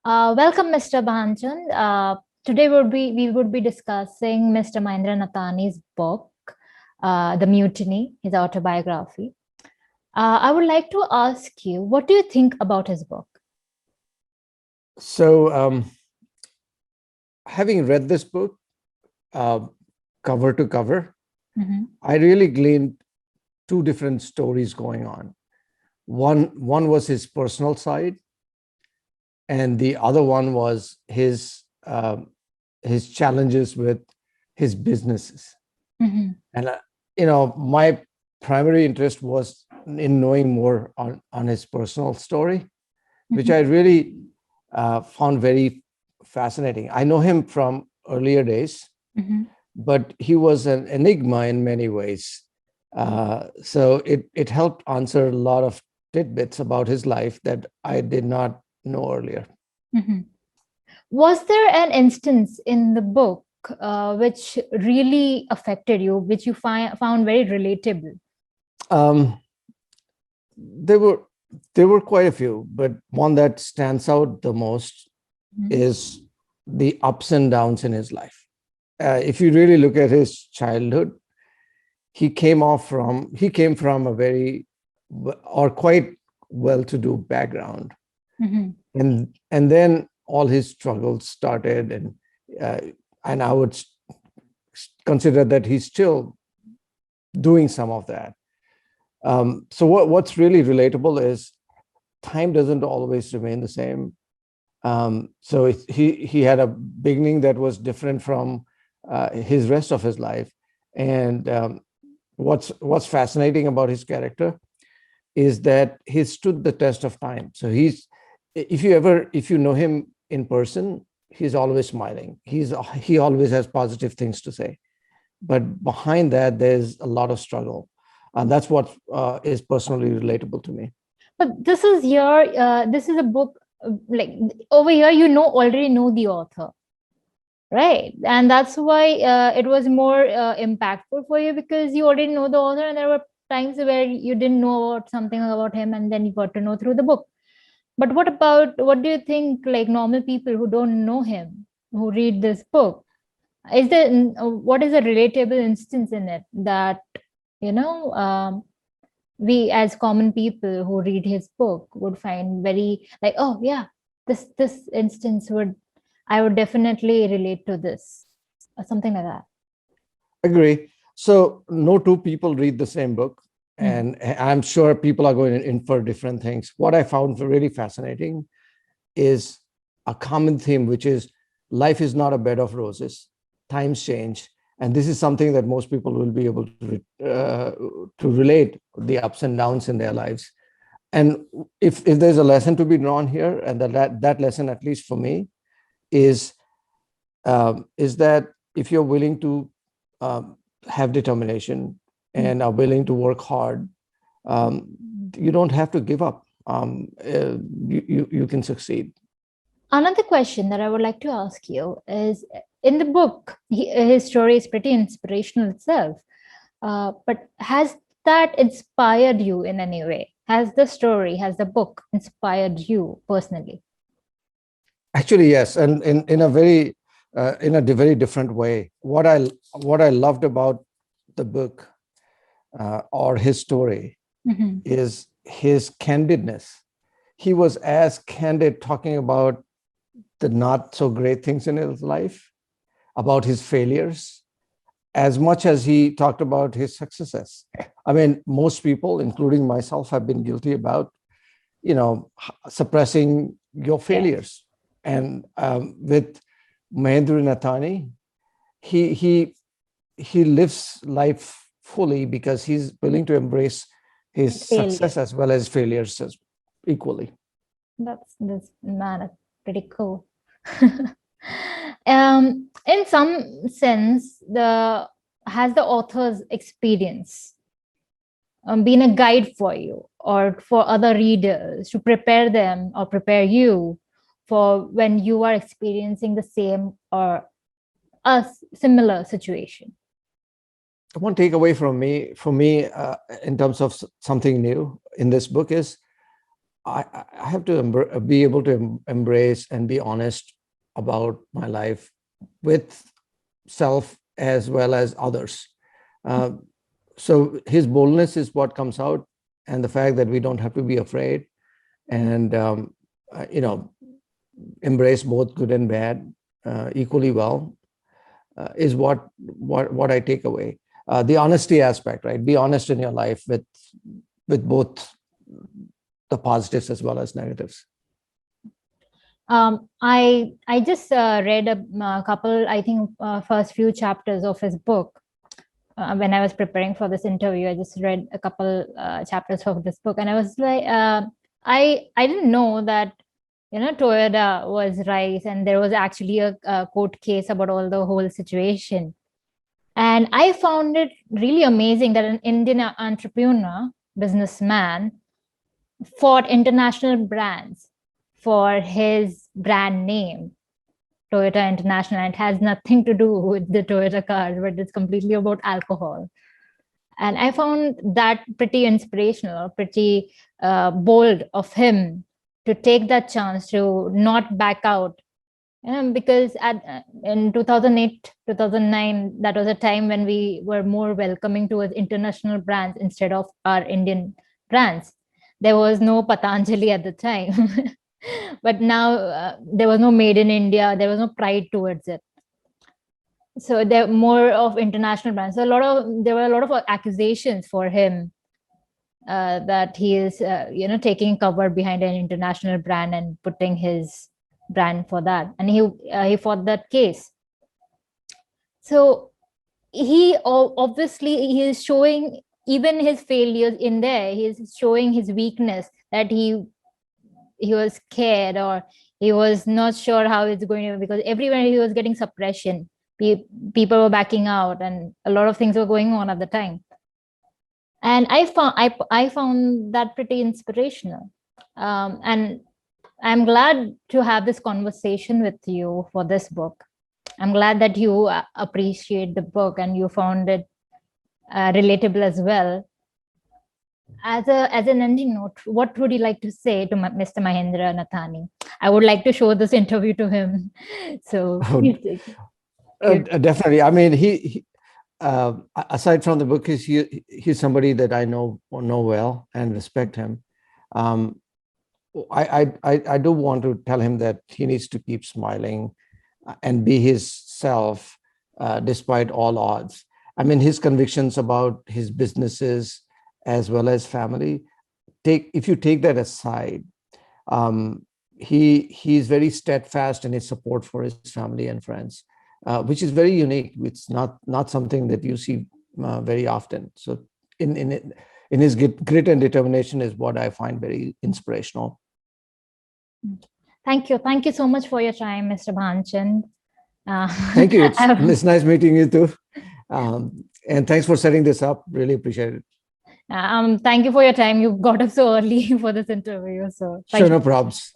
Welcome, Mr. Bhanchand. Today we would be discussing Mr. Mahendra Nathani's book, The Mutiny, his autobiography. I would like to ask you, what do you think about his book? So, having read this book cover to cover, I really gleaned two different stories going on. One was his personal side, and the other one was his challenges with his businesses. And my primary interest was in knowing more on his personal story, which I really found very fascinating. I know him from earlier days, but he was an enigma in many ways. So it helped answer a lot of tidbits about his life that I did not know earlier. Was there an instance in the book which really affected you, which you found very relatable? There were quite a few, but one that stands out the most is the ups and downs in his life. If you really look at his childhood, he came from a very or quite well-to-do background, and then all his struggles started, and I would consider that he's still doing some of that. So what's really relatable is time doesn't always remain the same. So he had a beginning that was different from his rest of his life. And what's fascinating about his character is that he stood the test of time. So if you know him in person, he's always smiling. He always has positive things to say. But behind that, there's a lot of struggle. And that's what is personally relatable to me. But this is a book, like over here, already know the author, right? And that's why it was more impactful for you, because you already know the author, and there were times where you didn't know about something about him, and then you got to know through the book. But what do you think, like normal people who don't know him, who read this book, what is a relatable instance in it that we as common people who read his book would find very like, oh yeah, this instance I would definitely relate to this, or something like that? Agree. So no two people read the same book, and I'm sure people are going to infer different things. What I found really fascinating is a common theme, which is life is not a bed of roses. Times change. And this is something that most people will be able to relate the ups and downs in their lives. And if there's a lesson to be drawn here, and that lesson, at least for me, is that if you're willing to have determination and are willing to work hard, you don't have to give up. You can succeed. Another question that I would like to ask you is, in the book, his story is pretty inspirational itself. But has that inspired you in any way? Has the book inspired you personally? Actually, yes, and in a very different way. What I loved about the book or his story is his candidness. He was as candid talking about the not so great things in his life, about his failures, as much as he talked about his successes. I mean, most people, including myself, have been guilty about, suppressing your failures. And with Mahendra Nathani, he lives life fully because he's willing to embrace his success as well as failures equally. That's pretty cool. In some sense, has the author's experience been a guide for you or for other readers to prepare them or prepare you for when you are experiencing the same or a similar situation? One takeaway for me, in terms of something new in this book is I have to be able to embrace and be honest about my life with self as well as others. So his boldness is what comes out, and the fact that we don't have to be afraid, and embrace both good and bad equally well, is what I take away. The honesty aspect, right? Be honest in your life with both the positives as well as negatives. I just read a couple, I think, first few chapters of his book. When I was preparing for this interview, I just read a couple chapters of this book, and I was like, I didn't know that Toyota was rice, and there was actually a court case about all the whole situation. And I found it really amazing that an Indian entrepreneur, businessman, fought international brands for his brand name, Toyota International. And it has nothing to do with the Toyota cars, but it's completely about alcohol. And I found that pretty inspirational, pretty bold of him to take that chance to not back out. Because in 2008, 2009, that was a time when we were more welcoming towards international brands instead of our Indian brands. There was no Patanjali at the time. But now there was no made in India, there was no pride towards it. So there were more of international brands. So there were a lot of accusations for him that he is taking cover behind an international brand and putting his brand for that, and he fought that case. So he obviously he is showing even his failures in there. He is showing his weakness, that he was scared, or he was not sure how it's going to, because everywhere he was getting suppression. People were backing out, and a lot of things were going on at the time. And I found that pretty inspirational. And I'm glad to have this conversation with you for this book. I'm glad that you appreciate the book and you found it relatable as well. As an ending note, what would you like to say to Mr. Mahendra Nathani? I would like to show this interview to him. So definitely. I mean, he aside from the book, he's somebody that I know well and respect him. I do want to tell him that he needs to keep smiling and be his self despite all odds. I mean, his convictions about his businesses as well as family, if you take that aside, he's very steadfast in his support for his family and friends, which is very unique. It's not something that you see very often. So in his grit and determination is what I find very inspirational. Thank you so much for your time, Mr. Bhanchand. Thank you. It's nice meeting you too. And thanks for setting this up. Really appreciate it. Thank you for your time. You got up so early for this interview. So sure, no problems.